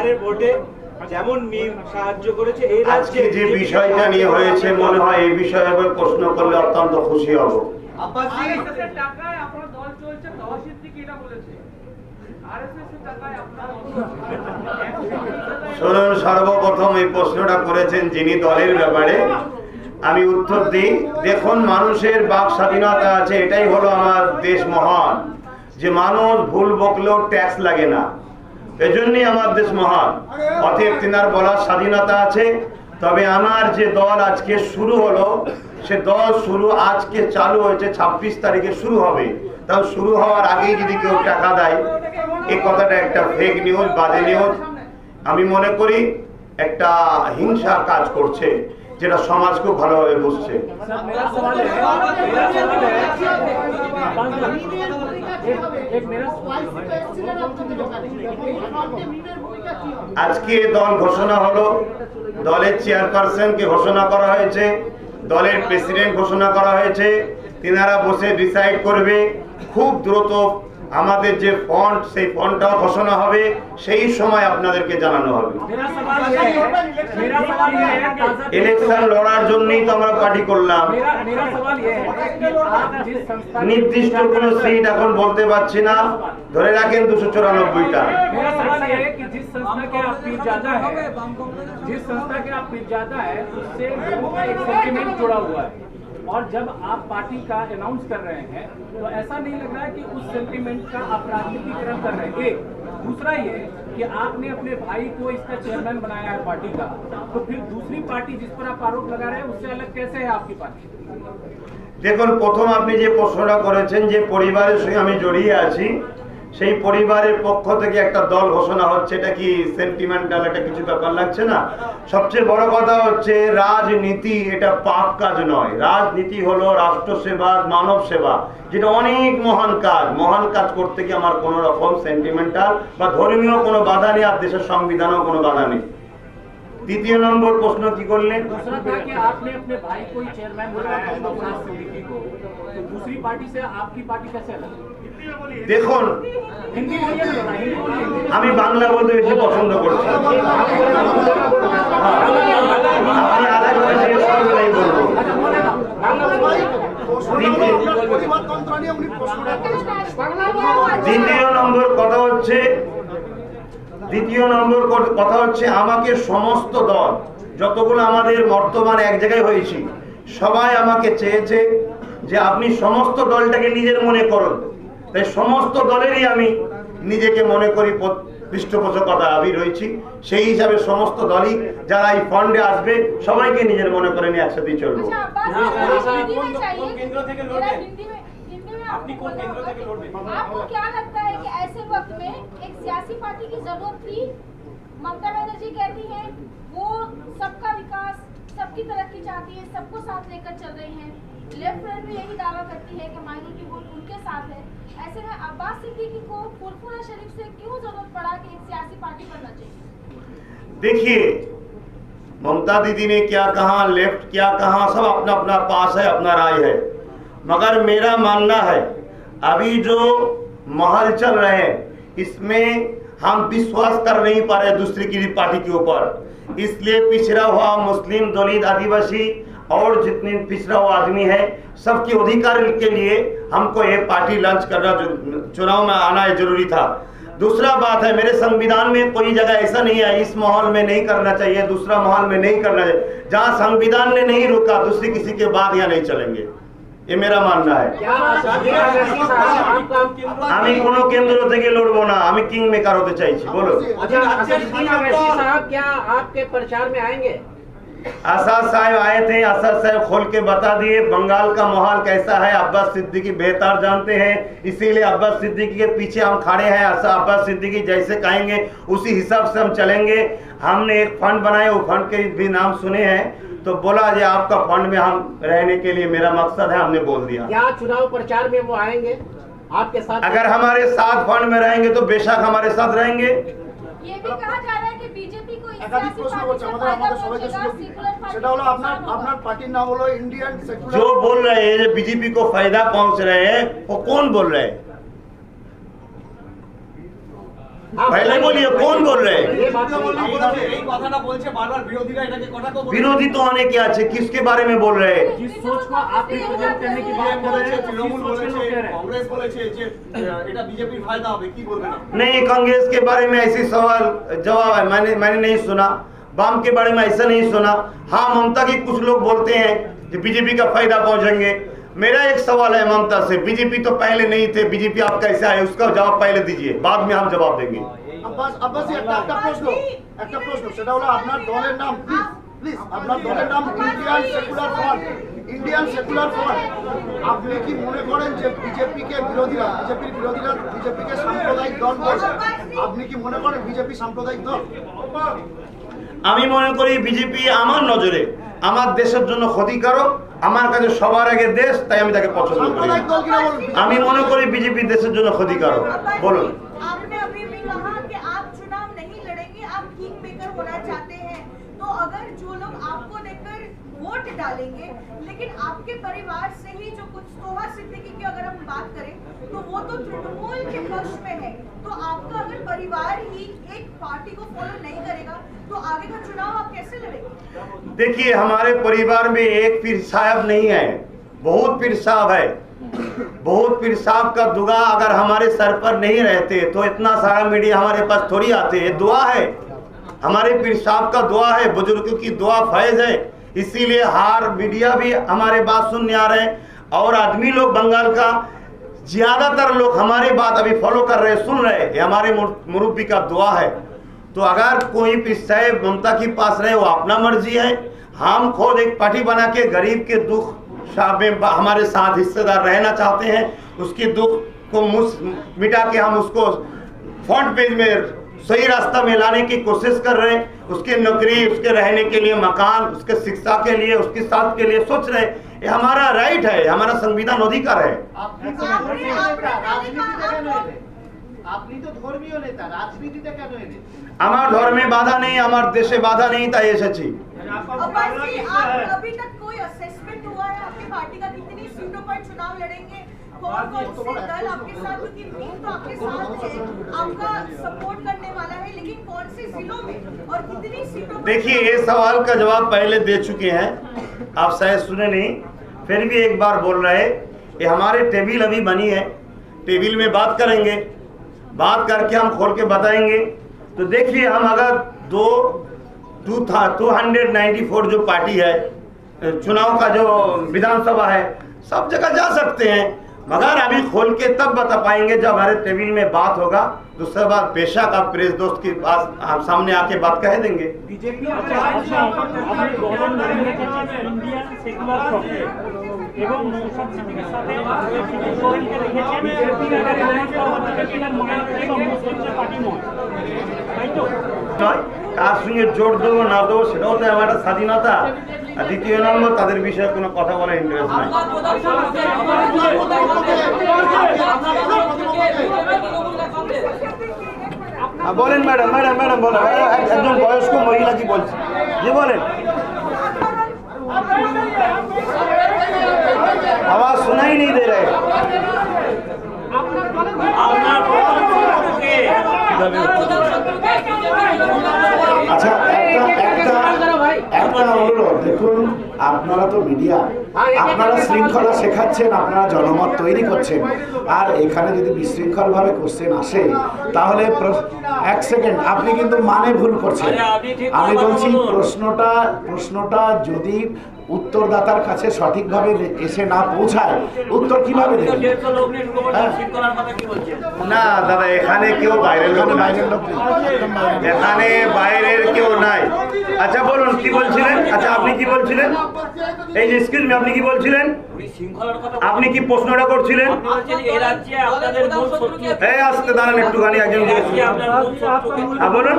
এখানে ভোটে যেমন মিম সাহায্য করেছে, এই আজকে যে বিষয়টা নিয়ে হয়েছে মনে হয় এই বিষয়ে আবার প্রশ্ন করলে অত্যন্ত খুশি হব। শুনুন, সর্বপ্রথম এই প্রশ্নটা করেছেন যিনি দলের ব্যাপারে, আমি উত্তর দিই। দেখুন, মানুষের বাক স্বাধীনতা আছে, এটাই হলো আমার দেশ মহান, যে মানুষ ভুল বকলেও ট্যাক্স লাগে না, এজন্যই আমার দেশ মহান। অতএব তিনার বলার স্বাধীনতা আছে। তবে আমার যে দল আজকে শুরু হলো, সে দল শুরু আজকে চালু হয়েছে, 26 তারিখে শুরু হবে। তাও শুরু হওয়ার আগেই যদি কেউ টাকা দেয়, এই কথাটা একটা ফেক নিউজ, বাজে নিউজ। আমি মনে করি একটা হিংসা কাজ করছে, যেটা সমাজ খুব ভালোভাবে বুঝছে। আজকে দল ঘোষণা হলো, দলের চেয়ারপারসনকে ঘোষণা করা হয়েছে, দলের প্রেসিডেন্ট ঘোষণা করা হয়েছে। তিনারা বসে ডিসাইড করবে। খুব দ্রুত আমাদের যে ফন্ড, সেই ফন্ডটাও ঘোষণা হবে, সেই সময় আপনাদেরকে জানানো হবে। ইলেকশন লড়ার জন্যই তো আমরা পার্টি করলাম। নির্দিষ্ট কোনো সিট এখন বলতে পারছি না, ধরে রাখেন 294টা। और जब आप पार्टी का अनाउंस कर रहे हैं तो ऐसा नहीं लग रहा है कि उस सेंटीमेंट का आप राजनीतिकरण कर रहे हैं। एक दूसरा ये कि आपने अपने भाई को इसका चेयरमैन बनाया है पार्टी का, तो फिर दूसरी पार्टी जिस पर आप आरोप लगा रहे हैं उससे अलग कैसे है आपकी पार्टी? দেখুন, প্রথম আপনি যে প্রশ্নটা করেছেন, যে পরিবারের সঙ্গে আমি জড়িয়ে আছি, সেই পরিবারের পক্ষ থেকে একটা দল ঘোষণা হচ্ছে, এটা কি সেন্টিমেন্টাল একটা কিছু ব্যাপার লাগছে না? সবচেয়ে বড় কথা হচ্ছে রাজনীতি এটা পাপ কাজ নয়। রাজনীতি হলো রাষ্ট্র সেবা, মানব সেবা, যেটা অনেক মহান কাজ। মহান কাজ করতে গিয়ে আমার কোনো রকম সেন্টিমেন্টাল বা ধর্মীয় কোনো বাধা নেই, আর দেশের সংবিধানেও কোনো বাধা নেই। দ্বিতীয় নম্বর প্রশ্ন কি করলেন? दूसरा था कि आपने अपने भाई को ही चेयरमैन बनाया है नौशाद सिद्दीकी को, तो दूसरी पार्टी से आपकी पार्टी कैसे अलग? দেখুন, আমি বাংলা বলতে বেশি পছন্দ করছি। আপনি আরেকবার জিজ্ঞেস করবেন, আমি বলবো। দ্বিতীয় নম্বর কথা হচ্ছে আমাকে সমস্ত দল, যতগুলো আমাদের বর্তমানে এক জায়গায় হয়েছি, সবাই আমাকে চেয়েছে যে আপনি সমস্ত দলটাকে নিজের মনে করুন। তাই সমস্ত দলেরই আমি নিজেকে মনে করি পৃষ্ঠপোষকতা আমি রয়েছি। সেই হিসাবে সমস্ত দলই যারা এই ফান্ডে আসবে সবাইকে নিজের মনে করে নিয়ে একসাথেই চলবো। आपको क्या लगता है कि ऐसे वक्त में एक सियासी पार्टी की जरूरत थी? ममता बनर्जी कहती हैं वो सबका विकास, सबकी तरक्की चाहती है, सबको साथ लेकर चल रही हैं। लेफ्ट फ्रंट भी यही दावा करती है कि माइनॉरिटी वोट उनके साथ है। ऐसे में अब्बास सिद्दीकी को फुरफुरा शरीफ से क्यों जरूरत पड़ा कि एक सियासी पार्टी बनना चाहिए? देखिए, ममता दीदी ने क्या कहा, लेफ्ट क्या कहा, सब अपना अपना पास है, अपना राय है। मगर मेरा मानना है अभी जो माहौल चल रहे हैं, इसमें हम विश्वास कर नहीं पा रहे दूसरी की पार्टी के ऊपर। इसलिए पिछड़ा हुआ मुस्लिम, दलित, आदिवासी और जितने पिछड़ा हुआ आदमी है, सबके अधिकार के लिए हमको ये पार्टी लॉन्च करना, चुनाव में आना जरूरी था। दूसरा बात है, मेरे संविधान में कोई जगह ऐसा नहीं है इस माहौल में नहीं करना चाहिए, दूसरा माहौल में नहीं करना चाहिए। जहाँ संविधान ने नहीं रोका, दूसरी किसी के बाद यहाँ नहीं चलेंगे, ये मेरा मानना है। আমি কোনো কেন্দ্র থেকে লড়বো না, আমি কিং মেকার হতে চাইছি। বলো। अच्छा, साहब क्या आपके प्रचार में आएंगे? आसाद साहब आए थे, आसाद साहब खोल के बता दिए बंगाल का माहौल कैसा है। अब्बास सिद्दीकी बेहतर जानते हैं, इसीलिए अब्बास सिद्दीकी के पीछे हम खड़े हैं। अब्बास सिद्दीकी जैसे कहेंगे उसी हिसाब से हम चलेंगे। हमने एक फंड बनाया, वो फंड के भी नाम सुने हैं, तो बोला जी आपका फंड में हम रहने के लिए मेरा मकसद है, हमने बोल दिया। क्या चुनाव प्रचार में वो आएंगे आपके साथ? अगर हमारे साथ फंड में रहेंगे तो बेशक हमारे साथ रहेंगे। ये भी कहा जा रहा है कि बीजेपी को इस सियासी पार्टी से फायदा पहुंचेगा, सेकुलर पार्टी जो बोल रहे हैं बीजेपी को फायदा पहुंच रहे हैं, वो कौन बोल रहे हैं? पहले बोलिए कौन बोल रहे हैं? विरोधी तो आने क्या है, किसके बारे में बोल रहे हैं? जिस सोच को आप रिप्रेजेंट करने की बात कर रहे हैं, তৃণমূল उसी सोच के लोग कह रहे हैं। কংগ্রেস বলেছে যে এটা বিজেপির ফায়দা হবে, কি বলবেন আপনি? नहीं, कांग्रेस के बारे में ऐसे सवाल जवाब है मैंने नहीं सुना। वाम के बारे में ऐसा नहीं सुना। हाँ, ममता के कुछ लोग बोलते हैं कि बीजेपी का फायदा पहुंचेंगे। मेरा एक सवाल है ममता से, बीजेपी तो पहले नहीं थे, बीजेपी आप कैसे आए उसका जवाब पहले दीजिए, बाद में हम जवाब देंगे। আব্বাসী একটা প্রশ্ন সেটা হলো আপনার দলের নাম, প্লিজ আপনার দলের নাম ইন্ডিয়ান সেকুলার ফ্রন্ট। আপনি কি মনে করেন যে বিজেপির বিরোধীরা বিজেপিকে সাম্প্রদায়িক দল বলে? আপনি কি মনে করেন বিজেপি সাম্প্রদায়িক দল? আমি মনে করি বিজেপি আমার নজরে আমার দেশের জন্য ক্ষতিকারক, আমার কাছে সবার আগে দেশ, তাই আমি তাকে পছন্দ করি। সাম্প্রদায়িক দল কিনা বলুন? আমি মনে করি বিজেপি দেশের জন্য ক্ষতিকারক। বলুন। आपने अभी भी कहा कि आप चुनाव नहीं लड़ेंगे, आप किंग मेकर होना चाहते हैं। तो अगर जो लोग आपको देखकर वोट डालेंगे, लेकिन आपके परिवार से ही जो कुछ सोहा सिद्दीकी की अगर हम बात करें तो वो तो तृणमूल के पक्ष में है, तो आपका अगर परिवार ही एक पार्टी को फॉलो नहीं करेगा तो आगे का चुनाव आप कैसे लड़ेंगे? देखिए, हमारे परिवार में एक पीर साहब नहीं है, बहुत पीर साहब है। बहुत पीर साहब का दुआ अगर हमारे सर पर नहीं रहते तो इतना सारा मीडिया हमारे पास थोड़ी आते। ये दुआ है, हमारे पीर साहब का दुआ है, बुजुर्गों की दुआ फैज है, इसीलिए हर मीडिया भी हमारे बात सुनने आ रहे हैं। और आदमी लोग बंगाल का ज्यादातर लोग हमारी बात अभी फॉलो कर रहे हैं, सुन रहे हैं। ये हमारे मुरब्बी का दुआ है। तो अगर कोई पीर साहब ममता के पास रहे, वो अपना मर्जी है। हम खुद एक पार्टी बना के गरीब के दुख में हमारे साथ हिस्सेदार रहना चाहते हैं। उसके दुख को मिटा के हम उसको फ्रंट पेज में सही रास्ता में लाने की कोशिश कर रहे हैं। उसके नौकरी, उसके रहने के लिए मकान, उसके शिक्षा के लिए, उसके साथ के लिए सोच रहे हैं। ये हमारा राइट है, हमारा संविधान अधिकार है। আপনি তো ধর্মীয় নেতা, রাজনীতিতে কেন এলেন? আমার ধর্মে বাধা নেই, আমার দেশে বাধা নেই, তাই এসেছি। अब्बास जी, आप अभी तक कोई असेसमेंट हुआ है आपकी पार्टी का कितनी सीटों पर चुनाव लड़ेंगे, कौन कौन से दल आपके साथ, क्योंकि टीम तो आपके साथ है, आपका सपोर्ट करने वाला है, लेकिन कौन से जिलों में और कितनी सीटों पर? देखिए, ये सवाल का जवाब पहले दे चुके हैं, आप शायद सुने नहीं, फिर भी एक बार बोल रहे हैं। ये हमारे टेबल अभी बनी है, टेबल में बात करेंगे, बात करके हम खोल के बताएंगे। तो देखिए, हम अगर 294 जो पार्टी है, चुनाव का जो विधानसभा है, सब जगह जा सकते हैं, मगर अभी खोल के तब बता पाएंगे जब हमारे टेबल में बात होगा। दूसरा बात बेशक आप प्रेस दोस्त के पास आप सामने आके बात कह देंगे। बीजेपी এবং নৌসাদ সিদ্দিকীর সাথে কার সঙ্গে জোর দেবো না দেবো সেটাও তো আমার একটা স্বাধীনতা। আর দ্বিতীয় নম্বর, তাদের বিষয়ে কোনো কথা বলার ইন্টারেস্ট নাই। বলেন ম্যাডাম, বলেন। একজন বয়স্ক মহিলা কি বলছে, জি বলেন। आवाज सुनाई नहीं दे रहे। আচ্ছা, একটা অনুরোধ, দেখুন আপনারা তো মিডিয়া, আপনারা শৃঙ্খলা শেখাচ্ছেন, আপনারা জনমত তৈরি করছেন, আর এখানে যদি বিশৃঙ্খলভাবে কোশ্চেন আসে তাহলে এক সেকেন্ড, আপনি কিন্তু মানে ভুল করছেন। আমি বলছি প্রশ্নটা যদি উত্তরদাতার কাছে সঠিকভাবে এসে না পৌঁছায়, উত্তর কিভাবে দেবেন? না দাদা, এখানে কেউ বাইরের লোক নাই, এখানে বাইরের কেউ নাই। আচ্ছা বলুন কি বলছিলেন? আচ্ছা আপনি কি বলছিলেন? এই যে এক্সকিউজ মি, আপনি কি বলছিলেন? আপনি কি প্রশ্নটা করছিলেন? এই আসতে দাঁড়ান একটুখানি, একজন বলুন।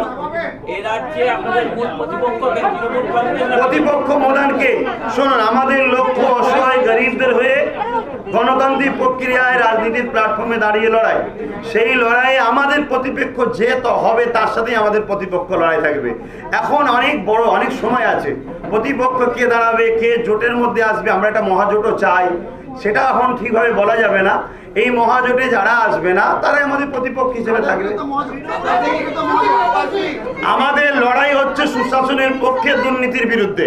প্রতিপক্ষ মোদানকে শুনুন, আমাদের লক্ষ্য অসহায় গরিবদের হয়ে গণতান্ত্রিক প্রক্রিয়ায় রাজনীতির প্ল্যাটফর্মে দাঁড়িয়ে লড়াই। সেই লড়াইয়ে আমাদের প্রতিপক্ষ যে তো হবে, তার সাথেই আমাদের প্রতিপক্ষ লড়াই থাকবে। এখন অনেক সময় আছে, প্রতিপক্ষ কে দাঁড়াবে, কে জোটের মধ্যে আসবে, আমরা একটা মহাজোটও চাই, সেটা এখন ঠিকভাবে বলা যাবে না। এই মহাজোটে যারা আসবে না তারাই আমাদের প্রতিপক্ষ হিসেবে থাকবে। আমাদের লড়াই হচ্ছে সুশাসনের পক্ষে, দুর্নীতির বিরুদ্ধে।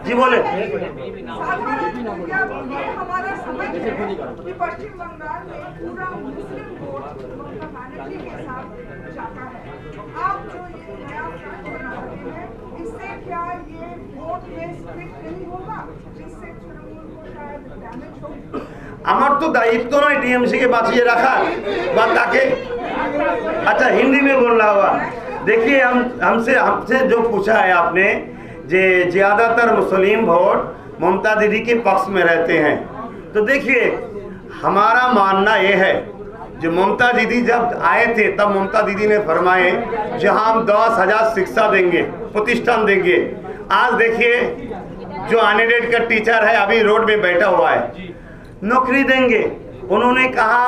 জি বলে हमारा समझ है कि पश्चिम बंगाल में पूरा मुस्लिम वोट ममता बनर्जी के साथ जाता है। आप जो ये नया फ्रंट बना रहे हैं, इससे क्या ये वोट में स्प्लिट नहीं होगा, जिससे तृणमूल को शायद डैमेज हो? আমার তো दायित्व নয় टीएमसी के বাঁচিয়ে রাখা বা তাকে। अच्छा हिंदी में बोलना होगा। देखिए हमसे जो पूछा है आपने, जे ज़्यादातर मुस्लिम वोट ममता दीदी के पक्ष में रहते हैं, तो देखिए हमारा मानना ये है जो ममता दीदी जब आए थे तब ममता दीदी ने फरमाए जहां हम 10,000 शिक्षा देंगे, प्रतिष्ठान देंगे। आज देखिए जो अनएडेड का टीचर है अभी रोड में बैठा हुआ है, नौकरी देंगे। उन्होंने कहा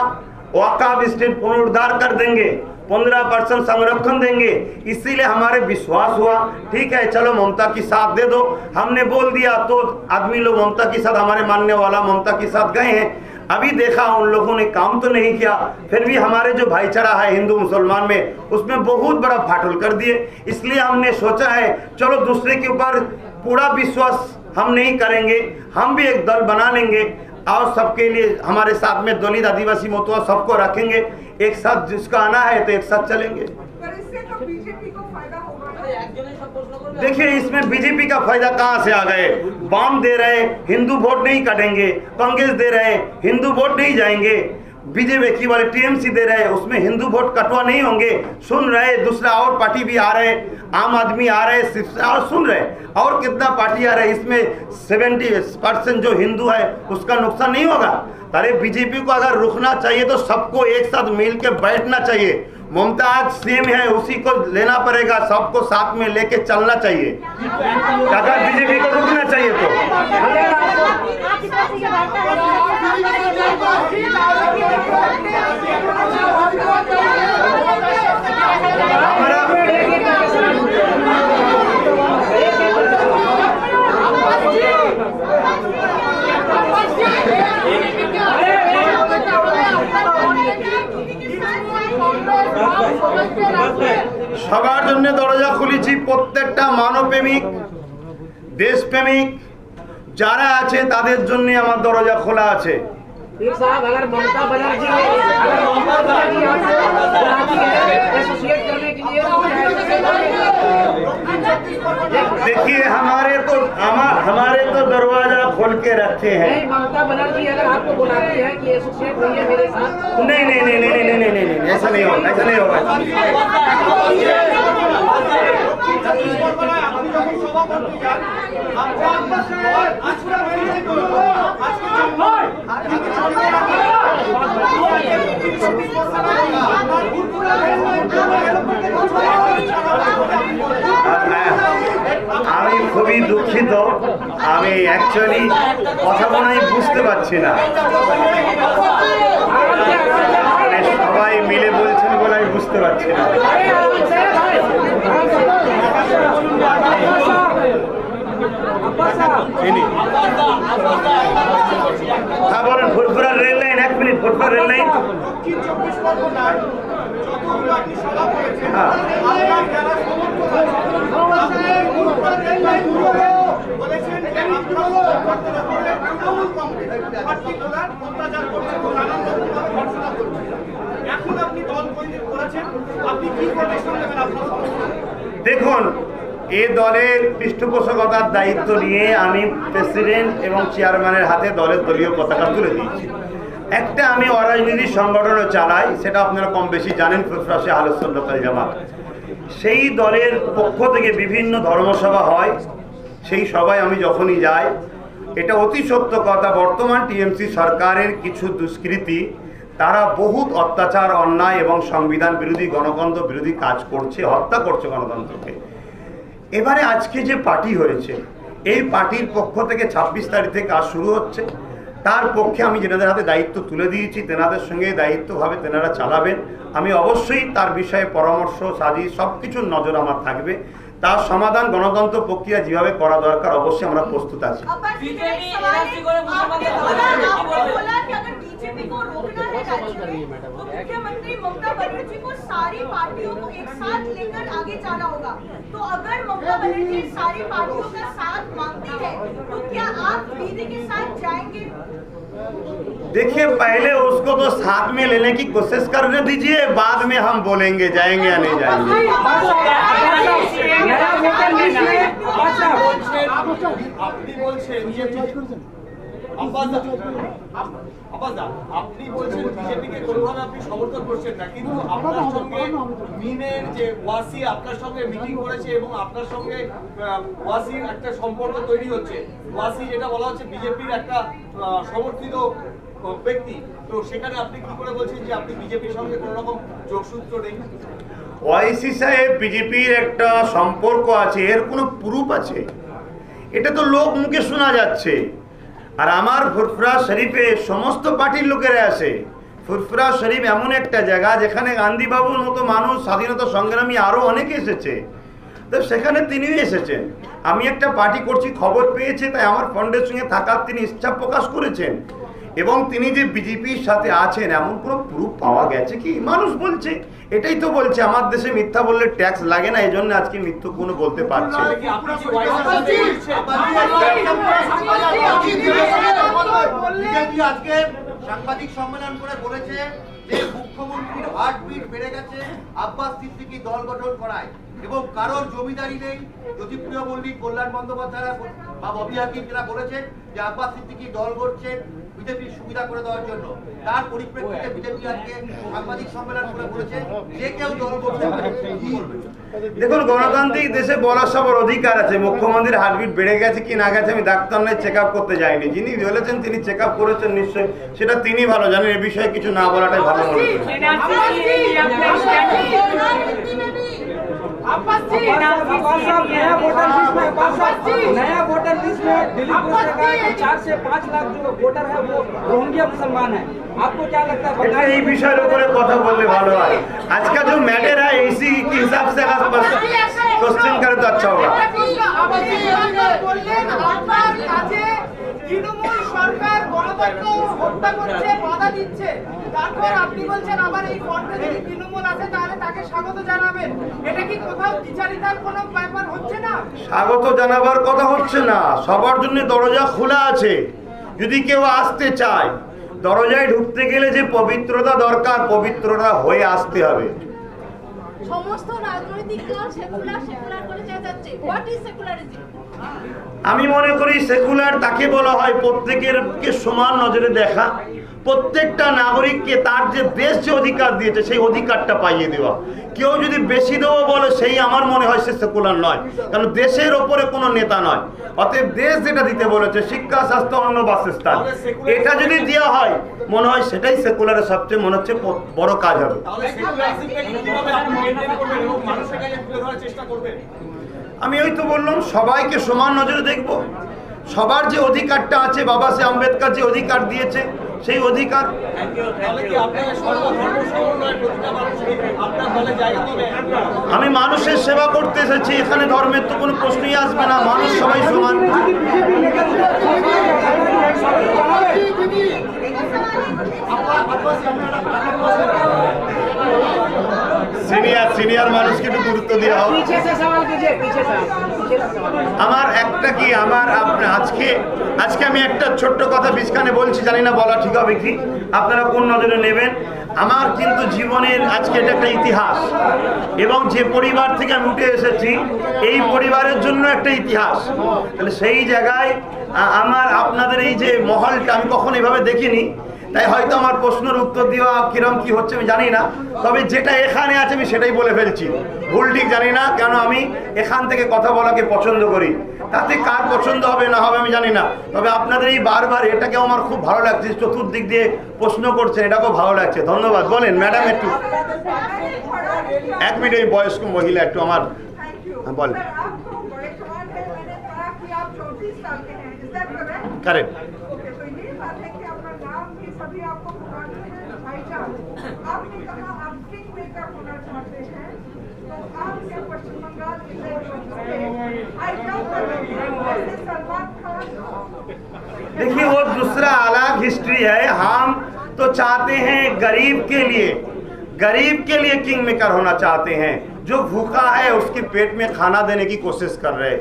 वक़्फ़ स्टेट पुनरुद्धार कर देंगे, 15% संरक्षण देंगे। इसीलिए हमारे विश्वास हुआ ठीक है चलो ममता की साथ दे दो। हमने बोल दिया तो आदमी लोग ममता के साथ, हमारे मानने वाला ममता के साथ गए हैं। अभी देखा उन लोगों ने काम तो नहीं किया, फिर भी हमारे जो भाईचारा है हिंदू मुसलमान में उसमें बहुत बड़ा फाटल कर दिए। इसलिए हमने सोचा है चलो दूसरे के ऊपर पूरा विश्वास हम नहीं करेंगे, हम भी एक दल बना लेंगे और सबके लिए हमारे साथ में दलित आदिवासी मतुआ सबको रखेंगे, एक साथ जिसका आना है तो एक साथ चलेंगे। पर इससे तो बीजेपी को फायदा होगा। देखिए इसमें बीजेपी का फायदा कहां से आ गए? वाम दे रहे हिंदू वोट नहीं काटेंगे, कांग्रेस दे रहे हिंदू वोट नहीं जाएंगे, बीजेपी वाले टीएमसी दे रहे उसमें हिंदू वोट कटवा नहीं होंगे। सुन रहे दूसरा और पार्टी भी आ रहे, आम आदमी आ रहे, और सुन रहे और कितना पार्टी आ रहे, इसमें 70% जो हिंदू है उसका नुकसान नहीं होगा। अरे बीजेपी को अगर रुकना चाहिए तो सबको एक साथ मिल के बैठना चाहिए। ममता आज सीएम है, उसी को लेना पड़ेगा, सबको साथ में लेके चलना चाहिए अगर बीजेपी को रुकना चाहिए तो। সবার জন্য দরজা খুলেছি, প্রত্যেকটা মানবপ্রেমিক দেশপ্রেমিক যারা আছে তাদের জন্য আমার দরজা খোলা আছে। पीर साहब अगर ममता बनर्जी एसोसिएट करने के लिए देखिए हमारे तो दरवाजा खोल के रखे हैं। नहीं, ममता बनर्जी अगर आपको बुलाती है कि एसोसिएट होइए मेरे साथ, नहीं नहीं नहीं नहीं नहीं नहीं नहीं ऐसा नहीं होगा, ऐसा नहीं होगा। আমি খুবই দুঃখিত, আমি অ্যাকচুয়ালি কথা বলাই বুঝতে পারছি না, সবাই মিলে বলছেন বলে আমি বুঝতে পারছি না। হ্যাঁ বলেন, ফুরফুরা রেল লাইন, 1 মিনিট, ফুরফুরা রেল লাইন। দেখুন এই দলের পৃষ্ঠপোষকতার দায়িত্ব নিয়ে আমি প্রেসিডেন্ট এবং চেয়ারম্যানের হাতে দলের দলীয় পতাকা তুলে দিয়েছি। একটা আমি অরাজনৈতিক সংগঠনও চালাই, সেটা আপনারা কম বেশি জানেন, ফুরফুরা আহলে সুন্নাত ওয়াল জামাত। সেই দলের পক্ষ থেকে বিভিন্ন ধর্মসভা হয়, সেই সভায় আমি যখনই যাই, এটা অতি সত্য কথা, বর্তমান টিএমসি সরকারের কিছু দুষ্কৃতী তারা বহুত অত্যাচার, অন্যায় এবং সংবিধান বিরোধী, গণতন্ত্র বিরোধী কাজ করছে, হত্যা করছে গণতন্ত্রকে। এবারে আজকে যে পার্টি হয়েছে, এই পার্টির পক্ষ থেকে 26 তারিখ থেকে কাজ শুরু হচ্ছে। তার পক্ষে আমি যেনাদের হাতে দায়িত্ব তুলে দিয়েছি, তেনাদের সঙ্গে দায়িত্বভাবে তেনারা চালাবেন। আমি অবশ্যই তার বিষয়ে পরামর্শ, সাজিশ সব কিছুর নজর আমার থাকবে। তার সমাধান গণতন্ত্র প্রক্রিয়া যেভাবে করা দরকার অবশ্যই আমরা প্রস্তুত আছি। बीजेपी को रोकना है राज्य में, तो मुख्यमंत्री ममता बनर्जी को सारी पार्टियों को एक साथ लेकर आगे जाना होगा। तो अगर ममता बनर्जी सारी पार्टियों का साथ मांगती है तो क्या आप दीदी के साथ जाएंगे? देखिए, पहले उसको तो साथ में लेने की कोशिश करने दीजिए, बाद में हम बोलेंगे जाएंगे या नहीं जाएंगे। আপনি বলছেন বিজেপিকে কোনোভাবে আপনি সমর্থন করছেন না, কিন্তু আপনার সঙ্গে মিনের যে ওয়াসি আপনার সঙ্গে মিটিং করেছে এবং আপনার সঙ্গে ওয়াসির একটা সম্পর্ক তৈরি হচ্ছে। ওয়াসি যেটা বলা হচ্ছে বিজেপির একটা সমর্থিত ব্যক্তি, তো সেখানে আপনি কি করে বলছেন যে আপনি বিজেপির সঙ্গে কোনো রকম যোগসূত্র নেই? ওয়াইসি সাহেব বিজেপির একটা সম্পর্ক আছে, এর কোনো প্রুফ আছে? এটা তো লোক মুখে শোনা যাচ্ছে। আর আমার ফুরফুরা শরীফে সমস্ত পার্টির লোকেরা আসে। ফুরফুরা শরীফ এমন একটা জায়গা যেখানে গান্ধীবাবুর মতো মানুষ, স্বাধীনতা সংগ্রামী আরও অনেকে এসেছে, তো সেখানে তিনিও এসেছেন। আমি একটা পার্টি করছি, খবর পেয়েছে, তাই আমার ফন্ডের সঙ্গে থাকার তিনি ইচ্ছা প্রকাশ করেছেন। এবং তিনি যে বিজেপির সাথে আছেন এমন কোনো প্রুফ পাওয়া গেছে কি? মানুষ বলছে, এটাই তো বলছে আমার দেশে মিথ্যা বললে ট্যাক্স লাগে না, এই জন্য আজকে মিথ্যু কোনো বলতে পারছে। আজকে সাংবাদিক সম্মেলন করে বলেছে যে মুখ্যমন্ত্রীর হার্টবিট বেড়ে গেছে আব্বাস সিদ্দিকী দল গঠন করায়, এবং কারোর জমিদারি নেই। জ্যোতিপ্রিয় মল্লিক, কল্যাণ বন্দ্যোপাধ্যায় বা ববি হাকিম যারা বলেছেন যে আব্বাস সিদ্দিকী দল করছেন বিজেপির সুবিধা করে দেওয়ার জন্য, তার পরিপ্রেক্ষিতে বিজেপি আজকে সাংবাদিক সম্মেলন করে বলেছে যে কেউ দল করতে পারে। দেখুন, গণতান্ত্রিক দেশে বলার সবার অধিকার আছে। মুখ্যমন্ত্রীর হার্টবিট বেড়ে গেছে কি না গেছে আমি ডাক্তার নয়, চেক আপ করতে যাইনি। যিনি বলেছেন তিনি চেক আপ করেছেন, নিশ্চয়ই সেটা তিনি ভালো জানেন। এ বিষয়ে কিছু না বলাটাই ভালো মনে করি। नया वोटर लिस्ट में दिलीप घोष ने कहा कि 4 से 5 लाख जो वोटर है वो रोहिंग्या मुसलमान है। आपको क्या लगता है? এই বিষয়ের উপরে কথা বললে ভালো হয়। आज का जो मैटर है इसी के हिसाब से अगर क्वेश्चन करे तो अच्छा होगा। তৃণমূল সরকার গণতন্ত্র হত্যা করছে, বাধা দিচ্ছে, তারপর আপনি বলছেন আবার এই ফন্ডে যদি তৃণমূল আছে তাহলে তাকে স্বাগত জানাবেন। এটা কি কোথাও বিচারিতার কোনো ব্যাপার হচ্ছে না? স্বাগত জানাবার কথা হচ্ছে না, সবার জন্য দরজা খোলা আছে। যদি কেউ আসতে চায়, দরজায় ঢুকতে গেলে যে পবিত্রতা দরকার, পবিত্রতা হয়ে আসতে হবে। সমস্ত রাজনৈতিক দল সেকুলার করে চেঁচাচ্ছে। What is secularism? আমি মনে করি সেকুলার তাকে বলা হয় প্রত্যেকেরকে সমান নজরে দেখা, প্রত্যেকটা নাগরিককে তার যে দেশ যে অধিকার দিয়েছে সেই অধিকারটা পাইয়ে দেওয়া। কেউ যদি বেশি দেবো বলে সেই আমার মনে হয় সে সেকুলার নয়, কারণ দেশের ওপরে কোনো নেতা নয়। অতএব দেশ যেটা দিতে বলেছে, শিক্ষা, স্বাস্থ্য, অন্ন, বাসস্থান, এটা যদি দেওয়া হয় মনে হয় সেটাই সেকুলারের সবচেয়ে মনে হচ্ছে বড় কাজ হবে। আমি ওই তো বললাম, সবাইকে সমান নজরে দেখব। সবার যে অধিকারটা আছে, বাবা সাহেব আম্বেদকর যে অধিকার দিয়েছে সেই অধিকার। আমি মানুষের সেবা করতে এসেছি, এখানে ধর্মের তো কোনো প্রশ্নই আসবে না, মানুষ সবাই সমান। সিনিয়র মানুষকে একটু গুরুত্ব দেওয়া হোক। আমার একটা কি আজকে আমি একটা ছোট্ট কথা বিস্কানে বলছি, জানি না বলা ঠিক হবে কি, আপনারা কোন নজরে নেবেন। আমার কিন্তু জীবনের আজকে এটা একটা ইতিহাস, এবং যে পরিবার থেকে আমি উঠে এসেছি এই পরিবারের জন্য একটা ইতিহাস। তাহলে সেই জায়গায় আপনাদের এই যে মহলটা আমি কখনো এভাবে দেখিনি, তাই হয়তো আমার প্রশ্নের উত্তর দেওয়া কিরম কি হচ্ছে আমি জানি না, তবে যেটা এখানে আছে আমি সেটাই বলে ফেলছি। ভুল ঠিক জানি না, কেন আমি এখান থেকে কথা বলাকে পছন্দ করি। তাতে কার পছন্দ হবে না হবে আমি জানি না, তবে আপনাদের এই বারবার এটাকেও আমার খুব ভালো লাগছে, চতুর্দিক দিয়ে প্রশ্ন করছেন, এটাকেও ভালো লাগছে। ধন্যবাদ। বলেন ম্যাডাম, একটু 1 মিনিট, এই বয়স্ক মহিলা একটু আমার বলেন। কারেক্ট। आपने कहा आप किंग मेकर होना चाहते हैं, तो आप क्या पश्चिम बंगाल जैसे सलमान खान देखिए वो दूसरा अलग हिस्ट्री है। हम तो चाहते हैं गरीब के लिए किंग मेकर होना चाहते हैं। जो भूखा है उसके पेट में खाना देने की कोशिश कर रहे,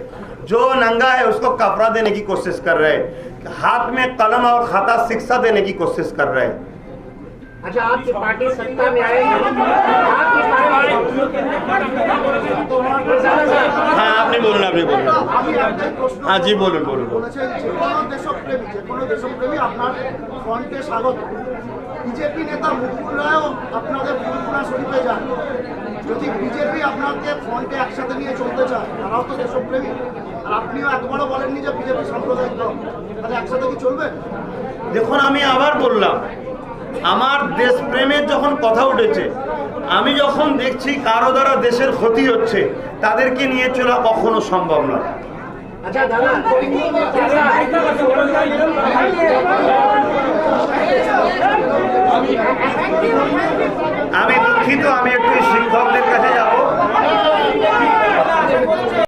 जो नंगा है उसको कपड़ा देने की कोशिश कर रहे, हाथ में कलम और खाता शिक्षा देने की कोशिश कर रहे। अच्छा, आपकी पार्टी सत्ता में आएगी, आपकी हाँ आपने बोलना हाँ जी बोलूন বলেছেন যে কোনো দেশপ্রেমী আপনার ফ্রন্টে স্বাগত। বিজেপি নেতা মুকুল রায়ও আপনাদের ফুলপুরা শরীফে যান। যদি বিজেপি আপনাকে ফ্রন্টে একসাথে নিয়ে চলতে চায়, তারাও তো দেশপ্রেমী, আর আপনিও একবারও বলেননি যে বিজেপি সাম্প্রদায়িক দল, তাহলে একসাথে কি চলবে? দেখুন আমি আবার বললাম, আমার দেশপ্রেমের যখন কথা উঠেছে, আমি যখন দেখছি কারো দ্বারা দেশের ক্ষতি হচ্ছে, তাদেরকে নিয়ে চলা কখনো সম্ভব নয়। अच्छा दादा, আমি দুঃখিত, আমি একটু শিক্ষকদের কাছে যাব।